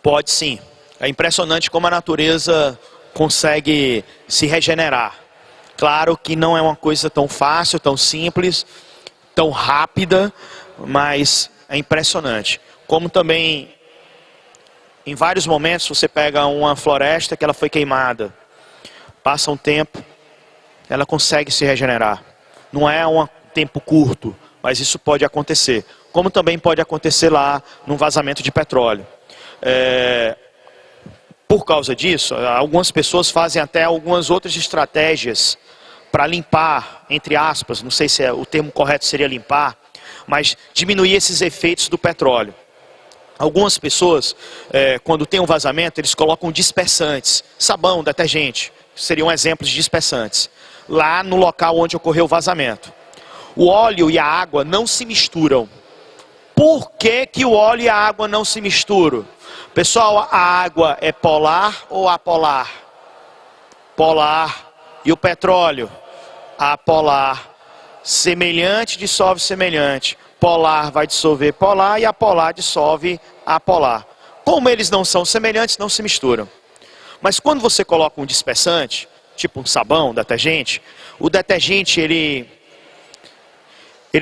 Pode sim. É impressionante como a natureza consegue se regenerar. Claro que não é uma coisa tão fácil, tão simples, tão rápida, mas é impressionante. Como também, em vários momentos, você pega uma floresta que ela foi queimada, passa um tempo, ela consegue se regenerar. Não é um tempo curto, mas isso pode acontecer. Como também pode acontecer lá num vazamento de petróleo. Por causa disso, algumas pessoas fazem até algumas outras estratégias para limpar, entre aspas, não sei se o termo correto seria limpar, mas diminuir esses efeitos do petróleo. Algumas pessoas, quando tem um vazamento, eles colocam dispersantes, sabão, detergente, seriam exemplos de dispersantes, lá no local onde ocorreu o vazamento. O óleo e a água não se misturam. Por que que o óleo e a água não se misturam? Pessoal, a água é polar ou apolar? Polar. E o petróleo? Apolar. Semelhante dissolve semelhante. Polar vai dissolver polar e apolar dissolve apolar. Como eles não são semelhantes, não se misturam. Mas quando você coloca um dispersante, tipo um sabão, detergente, o detergente ele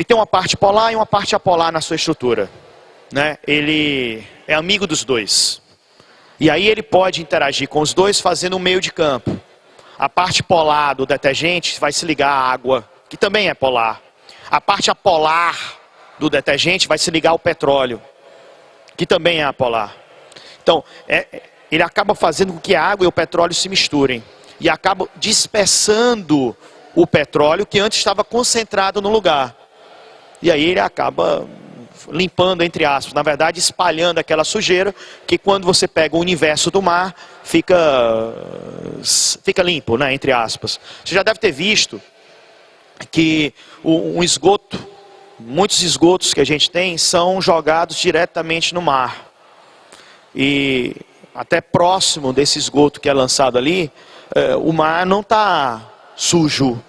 tem uma parte polar e uma parte apolar na sua estrutura, né? Ele é amigo dos dois. E aí ele pode interagir com os dois fazendo um meio de campo. A parte polar do detergente vai se ligar à água, que também é polar. A parte apolar do detergente vai se ligar ao petróleo, que também é apolar. Então, ele acaba fazendo com que a água e o petróleo se misturem. E acaba dispersando o petróleo que antes estava concentrado no lugar. E aí ele acaba limpando, entre aspas, na verdade espalhando aquela sujeira, que quando você pega o universo do mar, fica limpo, né, entre aspas. Você já deve ter visto que um esgoto, muitos esgotos que a gente tem, são jogados diretamente no mar. E até próximo desse esgoto que é lançado ali, o mar não está sujo,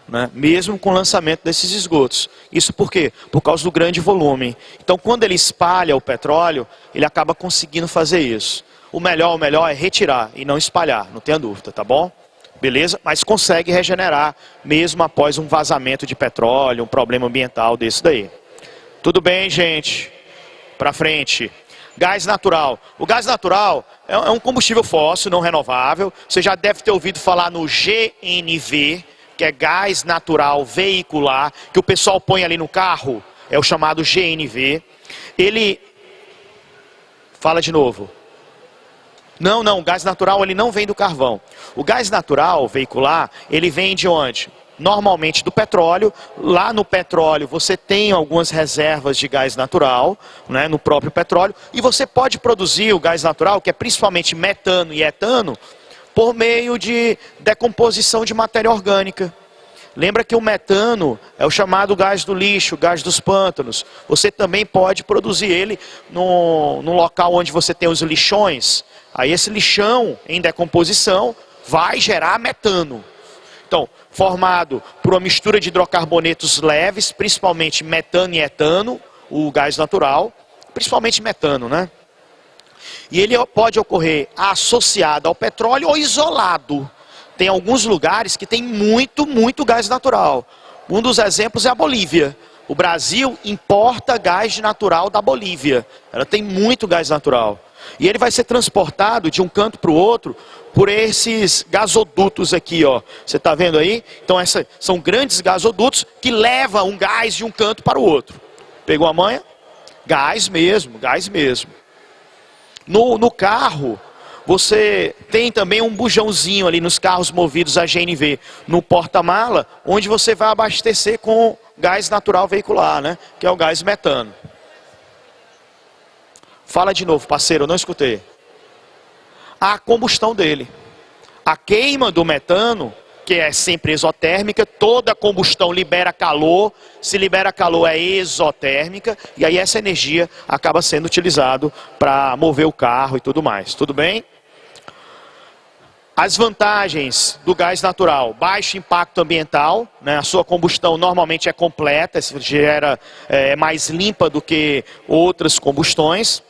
né? Mesmo com o lançamento desses esgotos. Isso por quê? Por causa do grande volume. Então quando ele espalha o petróleo, ele acaba conseguindo fazer isso. O melhor é retirar e não espalhar, não tenha dúvida, tá bom? Beleza? Mas consegue regenerar mesmo após um vazamento de petróleo, um problema ambiental desse daí. Tudo bem, gente? Para frente. Gás natural. O gás natural é um combustível fóssil não renovável. Você já deve ter ouvido falar no GNV, que é gás natural veicular, que o pessoal põe ali no carro, é o chamado GNV. Ele... Fala de novo. Não, o gás natural ele não vem do carvão. O gás natural veicular, ele vem de onde? Normalmente do petróleo. Lá no petróleo você tem algumas reservas de gás natural, né, no próprio petróleo. E você pode produzir o gás natural, que é principalmente metano e etano, por meio de decomposição de matéria orgânica. Lembra que o metano é o chamado gás do lixo, gás dos pântanos. Você também pode produzir ele no local onde você tem os lixões. Aí esse lixão em decomposição vai gerar metano. Então, formado por uma mistura de hidrocarbonetos leves, principalmente metano e etano, o gás natural, principalmente metano, né? E ele pode ocorrer associado ao petróleo ou isolado. Tem alguns lugares que tem muito gás natural. Um dos exemplos é a Bolívia. O Brasil importa gás natural da Bolívia. Ela tem muito gás natural. E ele vai ser transportado de um canto para o outro por esses gasodutos aqui, ó. Você está vendo aí? Então são grandes gasodutos que levam um gás de um canto para o outro. Pegou a manha? Gás mesmo, gás mesmo. No carro, você tem também um bujãozinho ali nos carros movidos a GNV, no porta-mala, onde você vai abastecer com gás natural veicular, né? Que é o gás metano. Fala de novo, parceiro, eu não escutei. A combustão dele. A queima do metano, que é sempre exotérmica, toda combustão libera calor, se libera calor é exotérmica, e aí essa energia acaba sendo utilizada para mover o carro e tudo mais. Tudo bem? As vantagens do gás natural: baixo impacto ambiental, né? A sua combustão normalmente é completa, é mais limpa do que outras combustões.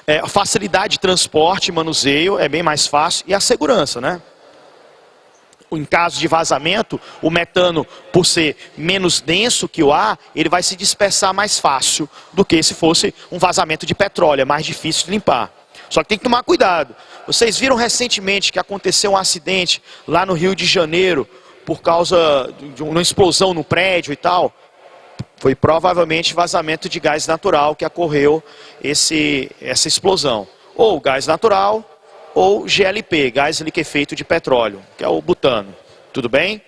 A facilidade de transporte e manuseio é bem mais fácil. E a segurança, né? Em caso de vazamento, o metano, por ser menos denso que o ar, ele vai se dispersar mais fácil do que se fosse um vazamento de petróleo. É mais difícil de limpar. Só que tem que tomar cuidado. Vocês viram recentemente que aconteceu um acidente lá no Rio de Janeiro por causa de uma explosão no prédio e tal? Foi provavelmente vazamento de gás natural que ocorreu essa explosão. Ou gás natural, ou GLP, gás liquefeito de petróleo, que é o butano. Tudo bem?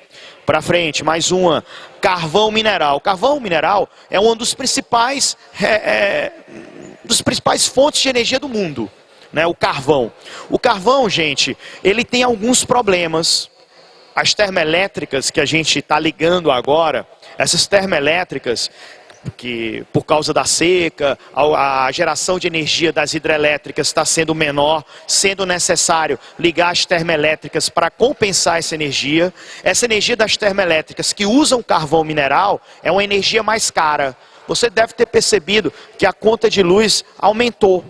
Para frente, mais uma. Carvão mineral. Carvão mineral é uma dos principais fontes de energia do mundo, né? O carvão. O carvão, gente, ele tem alguns problemas. As termoelétricas que a gente está ligando agora, essas termoelétricas, que por causa da seca, a geração de energia das hidrelétricas está sendo menor, sendo necessário ligar as termoelétricas para compensar essa energia. Essa energia das termoelétricas que usam carvão mineral é uma energia mais cara. Você deve ter percebido que a conta de luz aumentou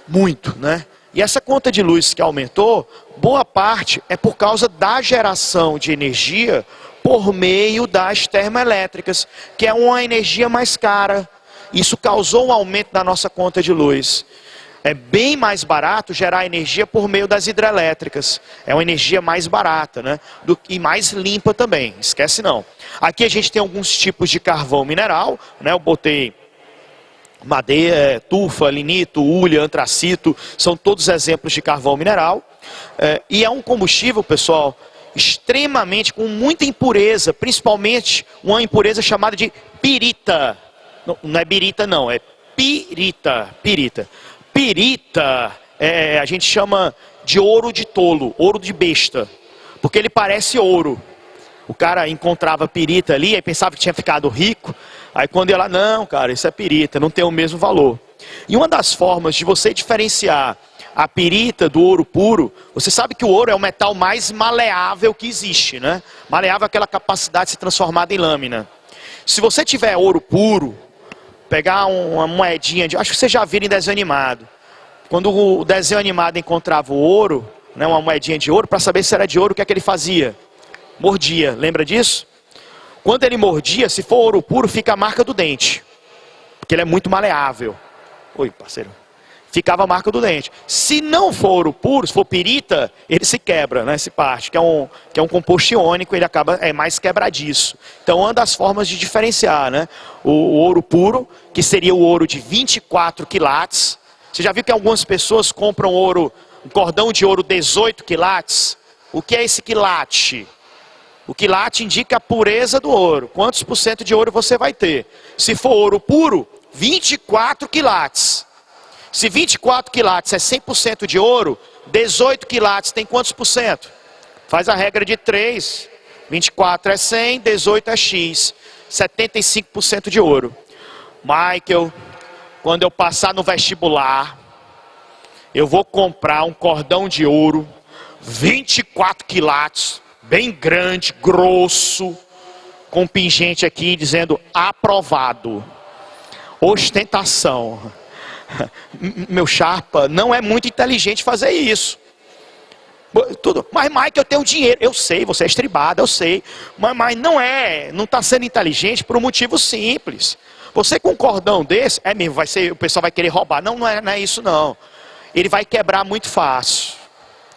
muito, né? E essa conta de luz que aumentou, boa parte é por causa da geração de energia por meio das termoelétricas, que é uma energia mais cara. Isso causou um aumento na nossa conta de luz. É bem mais barato gerar energia por meio das hidrelétricas. É uma energia mais barata, né? E mais limpa também, esquece não. Aqui a gente tem alguns tipos de carvão mineral, né? Eu botei madeira, tufa, linito, hulha, antracito, são todos exemplos de carvão mineral. E é um combustível, pessoal, extremamente, com muita impureza, principalmente uma impureza chamada de pirita. Não é birita não, é pirita. Pirita a gente chama de ouro de tolo, ouro de besta, porque ele parece ouro. O cara encontrava pirita ali, aí pensava que tinha ficado rico, aí quando ia lá, não cara, isso é pirita, não tem o mesmo valor. E uma das formas de você diferenciar a pirita do ouro puro, você sabe que o ouro é o metal mais maleável que existe, né? Maleável é aquela capacidade de se transformar em lâmina. Se você tiver ouro puro, pegar uma moedinha, acho que vocês já viram em desenho animado. Quando o desenho animado encontrava o ouro, né, uma moedinha de ouro, para saber se era de ouro, o que é que ele fazia? Mordia, lembra disso? Quando ele mordia, se for ouro puro, fica a marca do dente, porque ele é muito maleável. Oi, parceiro. Ficava a marca do dente. Se não for ouro puro, se for pirita, ele se quebra, né? Se parte, que é um composto iônico, ele é mais quebradiço. Então, uma das formas de diferenciar, né? O ouro puro, que seria o ouro de 24 quilates. Você já viu que algumas pessoas compram ouro, um cordão de ouro 18 quilates? O que é esse quilate? O quilate indica a pureza do ouro. Quantos por cento de ouro você vai ter? Se for ouro puro, 24 quilates. Se 24 quilates é 100% de ouro, 18 quilates tem quantos por cento? Faz a regra de 3. 24 é 100, 18 é X. 75% de ouro. Michael, quando eu passar no vestibular, eu vou comprar um cordão de ouro, 24 quilates, bem grande, grosso, com pingente aqui dizendo aprovado. Ostentação. Meu chapa, não é muito inteligente fazer isso. Mas Mike, eu tenho dinheiro. Eu sei, você é estribado, eu sei. Mas não está sendo inteligente por um motivo simples. Você com um cordão desse, mesmo, o pessoal vai querer roubar. Não é isso não. Ele vai quebrar muito fácil.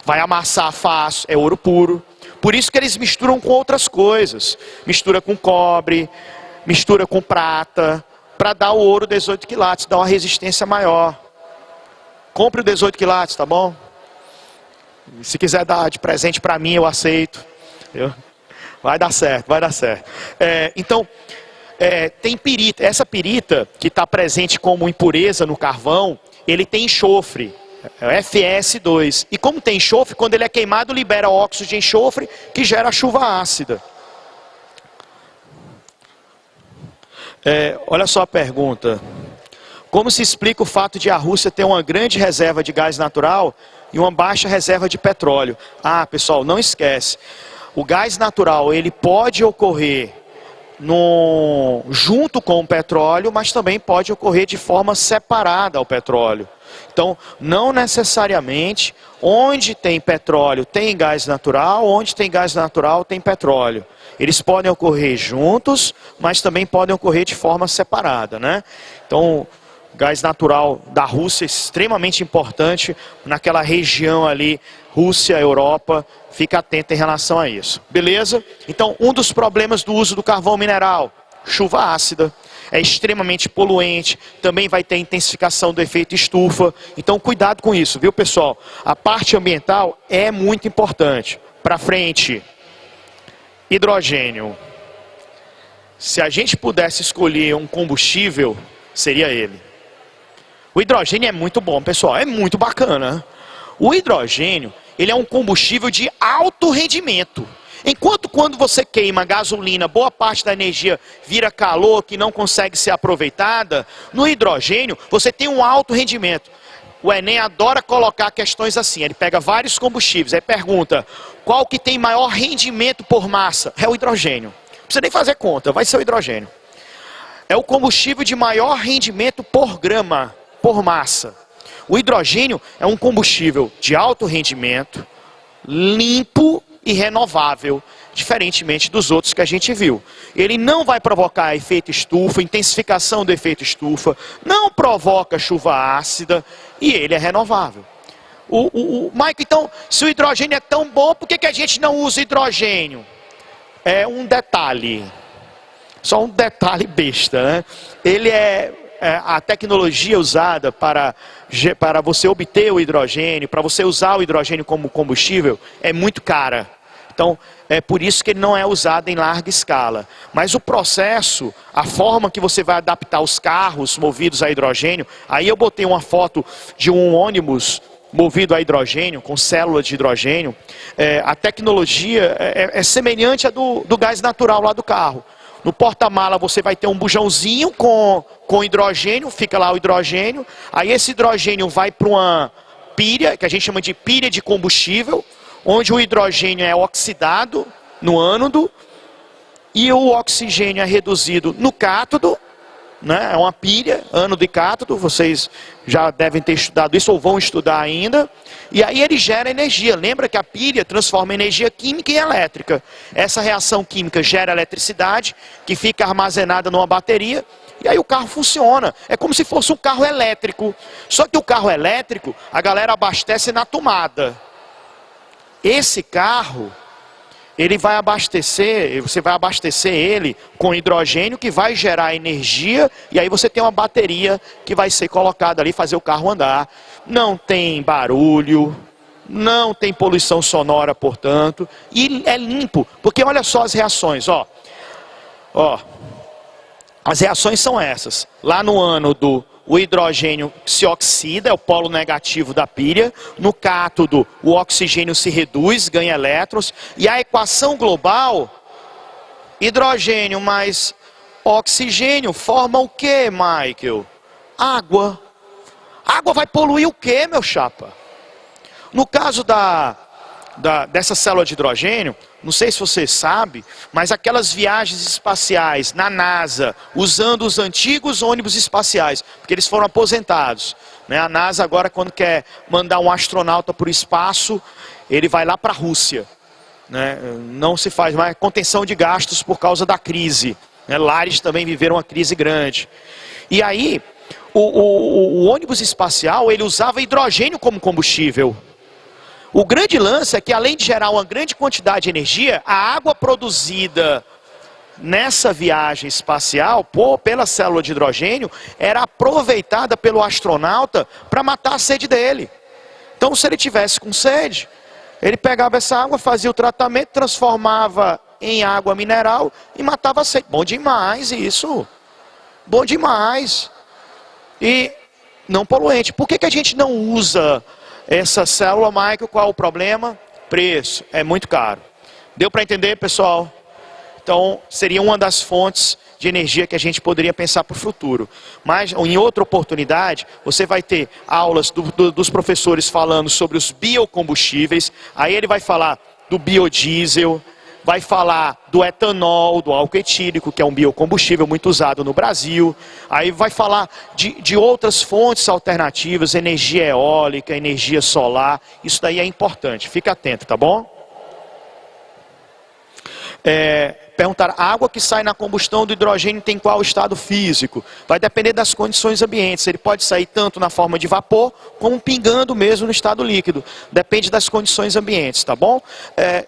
Vai amassar fácil, é ouro puro. Por isso que eles misturam com outras coisas. Mistura com cobre, mistura com prata, para dar o ouro 18 quilates, dar uma resistência maior. Compre o 18 quilates, tá bom? Se quiser dar de presente para mim, eu aceito. Vai dar certo, vai dar certo. Então, tem pirita. Essa pirita, que está presente como impureza no carvão, ele tem enxofre. É FeS2. E como tem enxofre, quando ele é queimado, libera óxido de enxofre, que gera chuva ácida. Olha só a pergunta. Como se explica o fato de a Rússia ter uma grande reserva de gás natural e uma baixa reserva de petróleo? Pessoal, não esquece. O gás natural, ele pode ocorrer junto com o petróleo, mas também pode ocorrer de forma separada ao petróleo. Então, não necessariamente onde tem petróleo tem gás natural, onde tem gás natural tem petróleo. Eles podem ocorrer juntos, mas também podem ocorrer de forma separada, né? Então, gás natural da Rússia é extremamente importante naquela região ali, Rússia, Europa, fica atento em relação a isso. Beleza? Então, um dos problemas do uso do carvão mineral, chuva ácida, é extremamente poluente, também vai ter intensificação do efeito estufa. Então, cuidado com isso, viu, pessoal? A parte ambiental é muito importante. Para frente, hidrogênio. Se a gente pudesse escolher um combustível, seria ele. O hidrogênio é muito bom, pessoal, é muito bacana. O hidrogênio, ele é um combustível de alto rendimento. Enquanto quando você queima gasolina, boa parte da energia vira calor que não consegue ser aproveitada, no hidrogênio você tem um alto rendimento. O Enem adora colocar questões assim, ele pega vários combustíveis, aí pergunta, qual que tem maior rendimento por massa? É o hidrogênio. Não precisa nem fazer conta, vai ser o hidrogênio. É o combustível de maior rendimento por grama, por massa. O hidrogênio é um combustível de alto rendimento, limpo e renovável, diferentemente dos outros que a gente viu. Ele não vai provocar efeito estufa, intensificação do efeito estufa, não provoca chuva ácida e ele é renovável. Mike, então, se o hidrogênio é tão bom, por que a gente não usa hidrogênio? É um detalhe, só um detalhe besta, né? Ele a tecnologia usada para você obter o hidrogênio, para você usar o hidrogênio como combustível, é muito cara. Então, é por isso que ele não é usado em larga escala. Mas o processo, a forma que você vai adaptar os carros movidos a hidrogênio, aí eu botei uma foto de um ônibus movido a hidrogênio, com células de hidrogênio. A tecnologia é semelhante à do gás natural lá do carro. No porta-mala você vai ter um bujãozinho com hidrogênio, fica lá o hidrogênio. Aí esse hidrogênio vai para uma pilha, que a gente chama de pilha de combustível, onde o hidrogênio é oxidado no ânodo e o oxigênio é reduzido no cátodo, né? É uma pilha, ânodo e cátodo, vocês já devem ter estudado isso ou vão estudar ainda. E aí ele gera energia. Lembra que a pilha transforma energia química em elétrica. Essa reação química gera eletricidade, que fica armazenada numa bateria, e aí o carro funciona. É como se fosse um carro elétrico. Só que o carro elétrico, a galera abastece na tomada. Esse carro, ele vai abastecer, você vai abastecer ele com hidrogênio que vai gerar energia, e aí você tem uma bateria que vai ser colocada ali, fazer o carro andar. Não tem barulho, não tem poluição sonora, portanto, e é limpo, porque olha só as reações, ó. As reações são essas. Lá no ânodo, o hidrogênio se oxida, é o polo negativo da pilha. No cátodo, o oxigênio se reduz, ganha elétrons. E a equação global, hidrogênio mais oxigênio, forma o que, Michael? Água. Água vai poluir o que, meu chapa? No caso dessa célula de hidrogênio, não sei se você sabe, mas aquelas viagens espaciais na NASA, usando os antigos ônibus espaciais, porque eles foram aposentados, né? A NASA agora, quando quer mandar um astronauta para o espaço, ele vai lá para a Rússia, né? Não se faz mais contenção de gastos por causa da crise, né? Lares também viveram uma crise grande. E aí, o ônibus espacial, ele usava hidrogênio como combustível. O grande lance é que, além de gerar uma grande quantidade de energia, a água produzida nessa viagem espacial, pela célula de hidrogênio, era aproveitada pelo astronauta para matar a sede dele. Então, se ele tivesse com sede, ele pegava essa água, fazia o tratamento, transformava em água mineral e matava a sede. Bom demais isso. Bom demais. E não poluente. Por que a gente não usa essa célula, Michael? Qual é o problema? Preço, é muito caro. Deu para entender, pessoal? Então, seria uma das fontes de energia que a gente poderia pensar para o futuro. Mas, em outra oportunidade, você vai ter aulas dos professores falando sobre os biocombustíveis. Aí ele vai falar do biodiesel, vai falar do etanol, do álcool etílico, que é um biocombustível muito usado no Brasil. Aí vai falar de outras fontes alternativas, energia eólica, energia solar. Isso daí é importante, fica atento, tá bom? Perguntar, a água que sai na combustão do hidrogênio tem qual estado físico? Vai depender das condições ambientes. Ele pode sair tanto na forma de vapor, como pingando mesmo no estado líquido. Depende das condições ambientes, tá bom?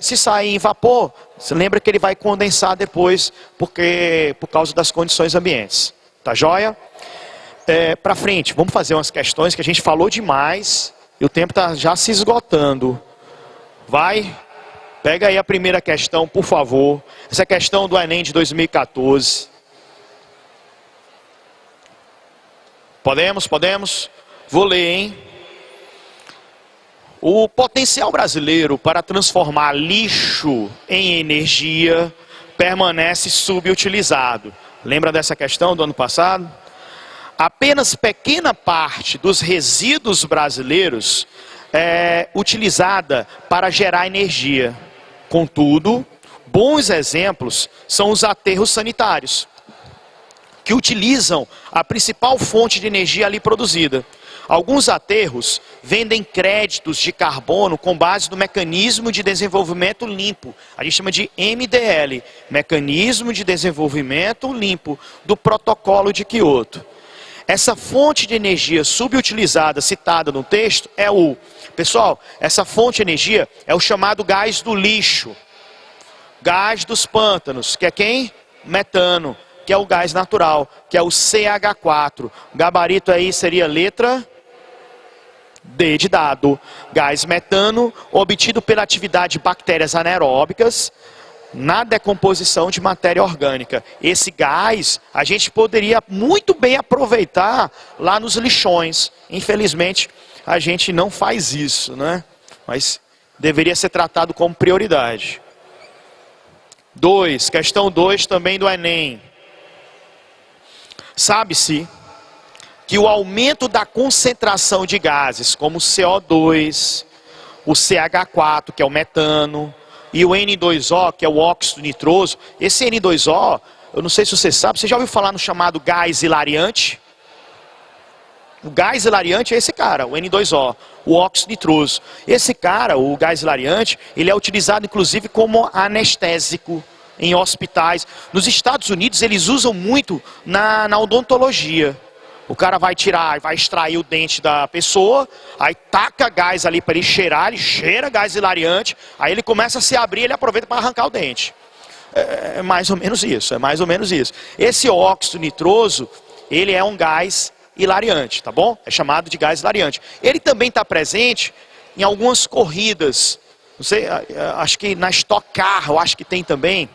Se sair em vapor, você lembra que ele vai condensar depois, por causa das condições ambientes. Tá joia? Para frente, vamos fazer umas questões que a gente falou demais e o tempo está já se esgotando. Vai? Pega aí a primeira questão, por favor. Essa é a questão do Enem de 2014. Podemos? Vou ler, hein? O potencial brasileiro para transformar lixo em energia permanece subutilizado. Lembra dessa questão do ano passado? Apenas pequena parte dos resíduos brasileiros é utilizada para gerar energia. Contudo, bons exemplos são os aterros sanitários, que utilizam a principal fonte de energia ali produzida. Alguns aterros vendem créditos de carbono com base no Mecanismo de Desenvolvimento Limpo. A gente chama de MDL, Mecanismo de Desenvolvimento Limpo, do Protocolo de Kyoto. Essa fonte de energia subutilizada citada no texto é Pessoal, essa fonte de energia é o chamado gás do lixo. Gás dos pântanos, que é quem? Metano, que é o gás natural, que é o CH4. O gabarito aí seria letra D de dado. Gás metano, obtido pela atividade de bactérias anaeróbicas na decomposição de matéria orgânica. Esse gás a gente poderia muito bem aproveitar lá nos lixões. Infelizmente, a gente não faz isso, né? Mas deveria ser tratado como prioridade. Questão 2 também do Enem. Sabe-se que o aumento da concentração de gases, como o CO2, o CH4, que é o metano, e o N2O, que é o óxido nitroso. Esse N2O, eu não sei se você sabe, você já ouviu falar no chamado gás hilariante? O gás hilariante é esse cara, o N2O, o óxido nitroso. Esse cara, o gás hilariante, ele é utilizado inclusive como anestésico em hospitais. Nos Estados Unidos eles usam muito na odontologia. O cara vai extrair o dente da pessoa, aí taca gás ali para ele cheirar, ele cheira gás hilariante, aí ele começa a se abrir, ele aproveita para arrancar o dente. É mais ou menos isso, Esse óxido nitroso, ele é um gás hilariante, tá bom? É chamado de gás hilariante. Ele também está presente em algumas corridas, não sei, acho que na Stock Car, eu acho que tem também,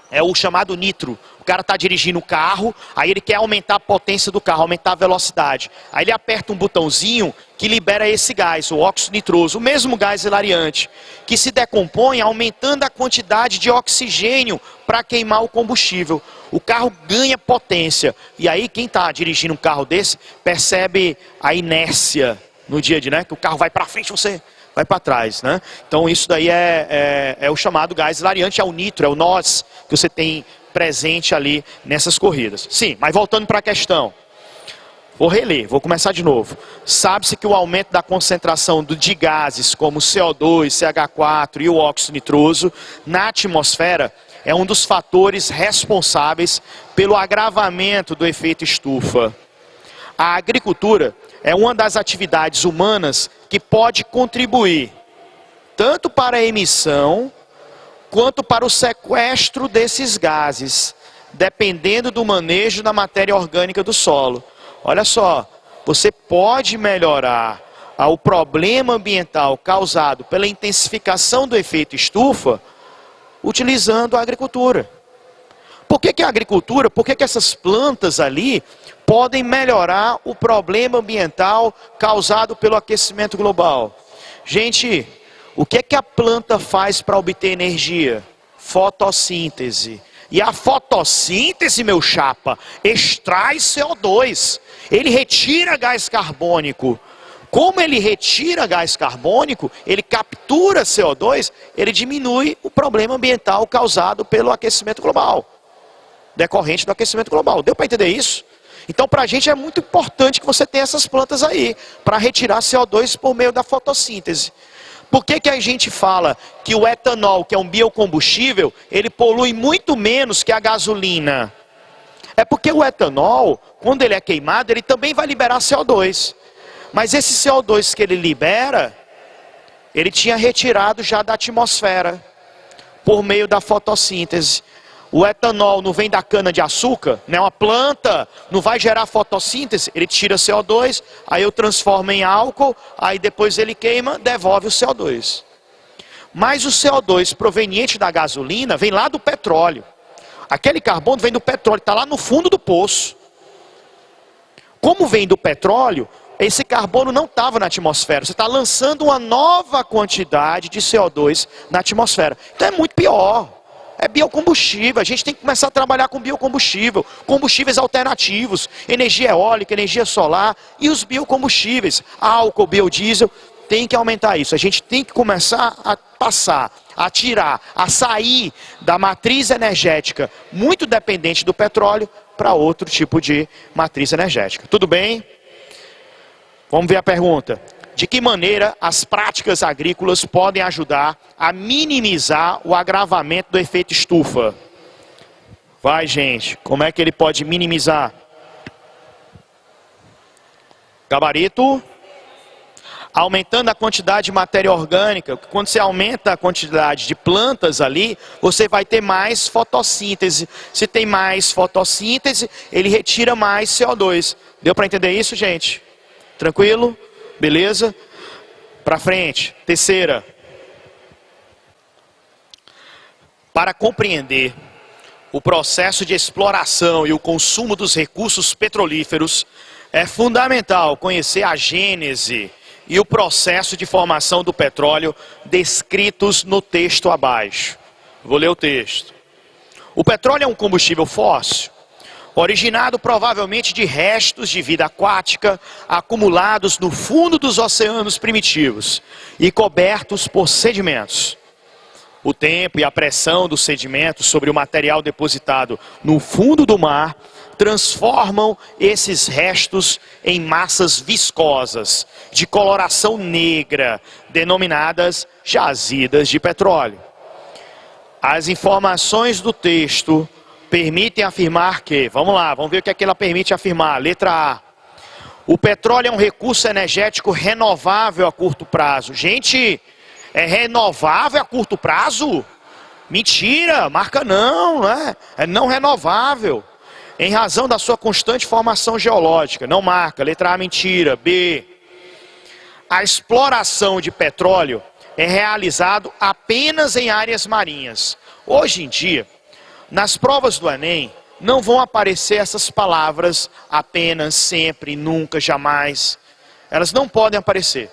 é o chamado nitro. O cara está dirigindo o carro, aí ele quer aumentar a potência do carro, aumentar a velocidade. Aí ele aperta um botãozinho que libera esse gás, o óxido nitroso, o mesmo gás hilariante, que se decompõe aumentando a quantidade de oxigênio para queimar o combustível. O carro ganha potência. E aí quem está dirigindo um carro desse percebe a inércia no dia a dia, né? Que o carro vai para frente, você vai para trás, né? Então isso daí é o chamado gás hilariante, é o nitro, é o NOx que você tem presente ali nessas corridas. Sim, mas voltando para a questão. Vou reler, vou começar de novo. Sabe-se que o aumento da concentração de gases como CO2, CH4 e o óxido nitroso na atmosfera é um dos fatores responsáveis pelo agravamento do efeito estufa. A agricultura é uma das atividades humanas que pode contribuir tanto para a emissão quanto para o sequestro desses gases, dependendo do manejo da matéria orgânica do solo. Olha só, você pode melhorar o problema ambiental causado pela intensificação do efeito estufa utilizando a agricultura. Por que a agricultura, por que essas plantas ali podem melhorar o problema ambiental causado pelo aquecimento global? Gente, o que a planta faz para obter energia? Fotossíntese. E a fotossíntese, meu chapa, extrai CO2. Ele retira gás carbônico. Como ele retira gás carbônico, ele captura CO2, ele diminui o problema ambiental causado pelo aquecimento global, decorrente do aquecimento global. Deu para entender isso? Então, para a gente é muito importante que você tenha essas plantas aí, para retirar CO2 por meio da fotossíntese. Por que que a gente fala que o etanol, que é um biocombustível, ele polui muito menos que a gasolina? É porque o etanol, quando ele é queimado, ele também vai liberar CO2. Mas esse CO2 que ele libera, ele tinha retirado já da atmosfera, por meio da fotossíntese. O etanol não vem da cana de açúcar, né? Uma planta não vai gerar fotossíntese, ele tira CO2, aí eu transformo em álcool, aí depois ele queima, devolve o CO2. Mas o CO2 proveniente da gasolina vem lá do petróleo. Aquele carbono vem do petróleo, está lá no fundo do poço. Como vem do petróleo, esse carbono não estava na atmosfera. Você está lançando uma nova quantidade de CO2 na atmosfera. Então é muito pior. É biocombustível. A gente tem que começar a trabalhar com biocombustível. Combustíveis alternativos. Energia eólica, energia solar e os biocombustíveis. Álcool, biodiesel. Tem que aumentar isso. A gente tem que começar a passar, a tirar, a sair da matriz energética muito dependente do petróleo para outro tipo de matriz energética. Tudo bem? Vamos ver a pergunta. De que maneira as práticas agrícolas podem ajudar a minimizar o agravamento do efeito estufa? Vai, gente. Como é que ele pode minimizar? Gabarito. Aumentando a quantidade de matéria orgânica. Quando você aumenta a quantidade de plantas ali, você vai ter mais fotossíntese. Se tem mais fotossíntese, ele retira mais CO2. Deu para entender isso, gente? Tranquilo? Beleza? Para frente. Terceira. Para compreender o processo de exploração e o consumo dos recursos petrolíferos, é fundamental conhecer a gênese e o processo de formação do petróleo descritos no texto abaixo. Vou ler o texto. O petróleo é um combustível fóssil, originado provavelmente de restos de vida aquática acumulados no fundo dos oceanos primitivos e cobertos por sedimentos. O tempo e a pressão dos sedimentos sobre o material depositado no fundo do mar transformam esses restos em massas viscosas, de coloração negra, denominadas jazidas de petróleo. As informações do texto permitem afirmar que, vamos lá, vamos ver o que é que ela permite afirmar. Letra A. O petróleo é um recurso energético renovável a curto prazo. Gente, é renovável a curto prazo? Mentira, marca não, né? É não renovável. Em razão da sua constante formação geológica. Não marca. Letra A, mentira. B. A exploração de petróleo é realizado apenas em áreas marinhas. Hoje em dia, nas provas do Enem, não vão aparecer essas palavras apenas, sempre, nunca, jamais. Elas não podem aparecer.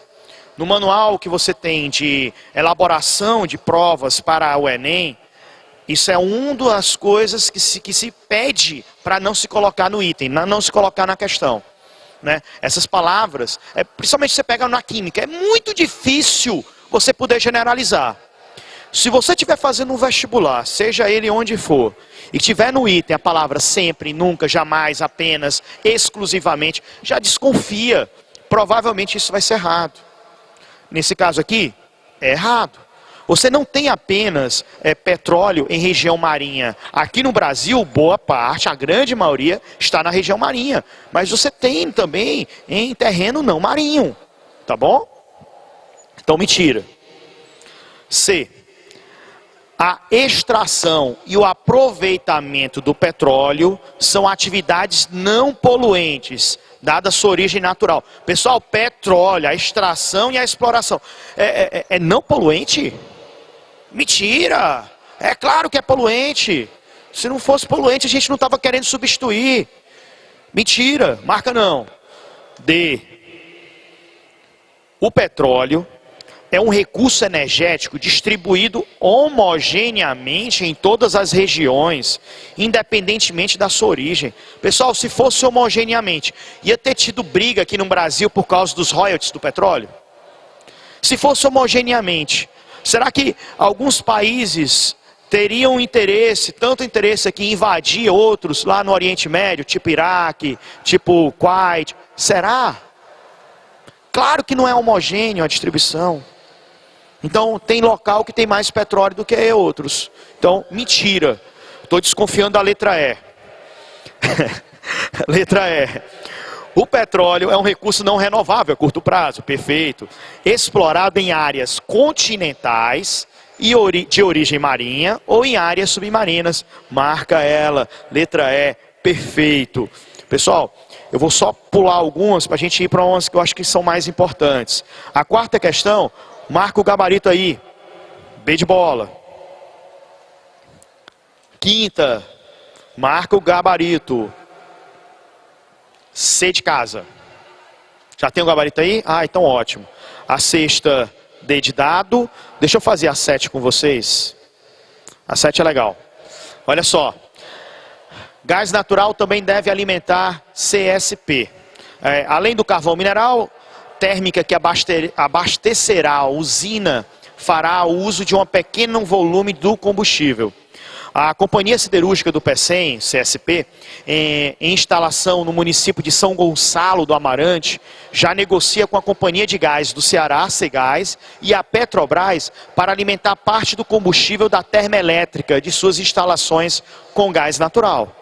No manual que você tem de elaboração de provas para o Enem, isso é uma das coisas que se pede para não se colocar no item, não se colocar na questão. Né? Essas palavras, principalmente você pega na química, é muito difícil você poder generalizar. Se você estiver fazendo um vestibular, seja ele onde for, e tiver no item a palavra sempre, nunca, jamais, apenas, exclusivamente, já desconfia. Provavelmente isso vai ser errado. Nesse caso aqui, é errado. Você não tem apenas petróleo em região marinha. Aqui no Brasil, boa parte, a grande maioria, está na região marinha. Mas você tem também em terreno não marinho. Tá bom? Então, mentira. C. A extração e o aproveitamento do petróleo são atividades não poluentes, dada sua origem natural. Pessoal, petróleo, a extração e a exploração, é não poluente? Mentira! É claro que é poluente. Se não fosse poluente, a gente não estava querendo substituir. Mentira, marca não. D. O petróleo é um recurso energético distribuído homogeneamente em todas as regiões, independentemente da sua origem. Pessoal, se fosse homogeneamente, ia ter tido briga aqui no Brasil por causa dos royalties do petróleo? Se fosse homogeneamente, será que alguns países teriam interesse, tanto interesse aqui em invadir outros lá no Oriente Médio, tipo Iraque, tipo Kuwait? Será? Claro que não é homogêneo a distribuição. Então tem local que tem mais petróleo do que outros. Então, mentira. Estou desconfiando da letra E. Letra E. O petróleo é um recurso não renovável a curto prazo, perfeito. Explorado em áreas continentais e de origem marinha ou em áreas submarinas. Marca ela, letra E, perfeito. Pessoal, eu vou só pular algumas para a gente ir para umas que eu acho que são mais importantes. A quarta questão, marca o gabarito aí, B de bola. Quinta, marca o gabarito, C de casa. Já tem o gabarito aí? Ah, então ótimo. A sexta, D de dado. Deixa eu fazer a 7 com vocês. A 7 é legal. Olha só. Gás natural também deve alimentar CSP. Além do carvão mineral, térmica que abastecerá a usina fará o uso de um pequeno volume do combustível. A Companhia Siderúrgica do Pecém, CSP, em instalação no município de São Gonçalo do Amarante, já negocia com a Companhia de Gás do Ceará, Cegás, e a Petrobras para alimentar parte do combustível da termoelétrica de suas instalações com gás natural.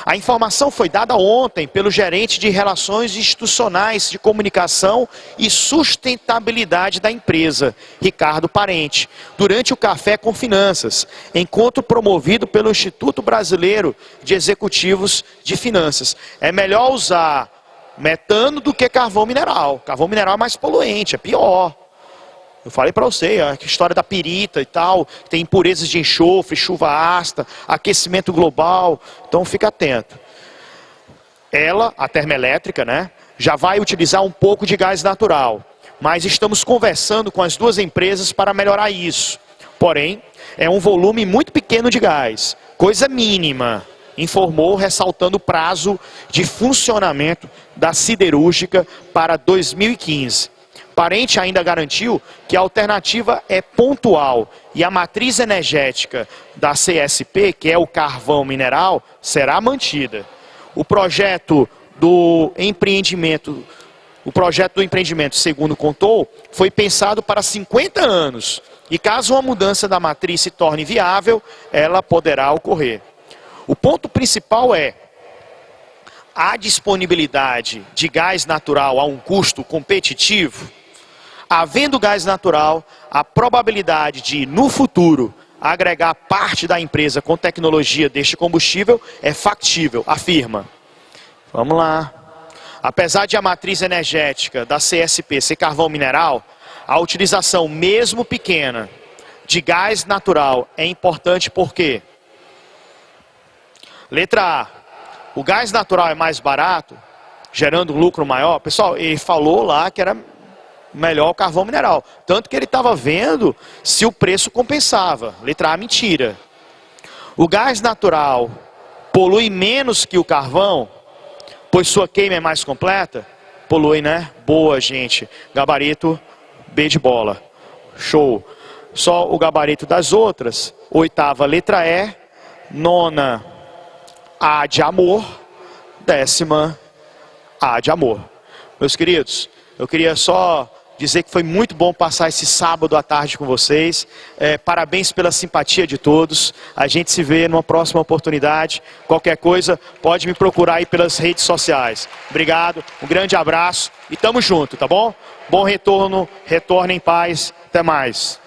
A informação foi dada ontem pelo gerente de Relações Institucionais de Comunicação e Sustentabilidade da empresa, Ricardo Parente, durante o Café com Finanças, encontro promovido pelo Instituto Brasileiro de Executivos de Finanças. É melhor usar metano do que carvão mineral. Carvão mineral é mais poluente, é pior. Eu falei para você, a história da pirita e tal, tem impurezas de enxofre, chuva ácida, aquecimento global, então fica atento. Ela, a termoelétrica, né, já vai utilizar um pouco de gás natural, mas estamos conversando com as duas empresas para melhorar isso. Porém, é um volume muito pequeno de gás, coisa mínima, informou, ressaltando o prazo de funcionamento da siderúrgica para 2015. Parente ainda garantiu que a alternativa é pontual e a matriz energética da CSP, que é o carvão mineral, será mantida. O projeto do empreendimento, segundo contou, foi pensado para 50 anos. E caso uma mudança da matriz se torne viável, ela poderá ocorrer. O ponto principal é a disponibilidade de gás natural a um custo competitivo. Havendo gás natural, a probabilidade de, no futuro, agregar parte da empresa com tecnologia deste combustível é factível, afirma. Vamos lá. Apesar de a matriz energética da CSP ser carvão mineral, a utilização, mesmo pequena, de gás natural é importante porque, letra A, o gás natural é mais barato, gerando um lucro maior. Pessoal, ele falou lá que era melhor o carvão mineral. Tanto que ele estava vendo se o preço compensava. Letra A, mentira. O gás natural polui menos que o carvão, pois sua queima é mais completa? Polui, né? Boa, gente. Gabarito B de bola. Show. Só o gabarito das outras. Oitava, letra E. Nona, A de amor. Décima, A de amor. Meus queridos, eu queria só dizer que foi muito bom passar esse sábado à tarde com vocês. Parabéns pela simpatia de todos. A gente se vê numa próxima oportunidade. Qualquer coisa, pode me procurar aí pelas redes sociais. Obrigado, um grande abraço e tamo junto, tá bom? Bom retorno, retorne em paz. Até mais.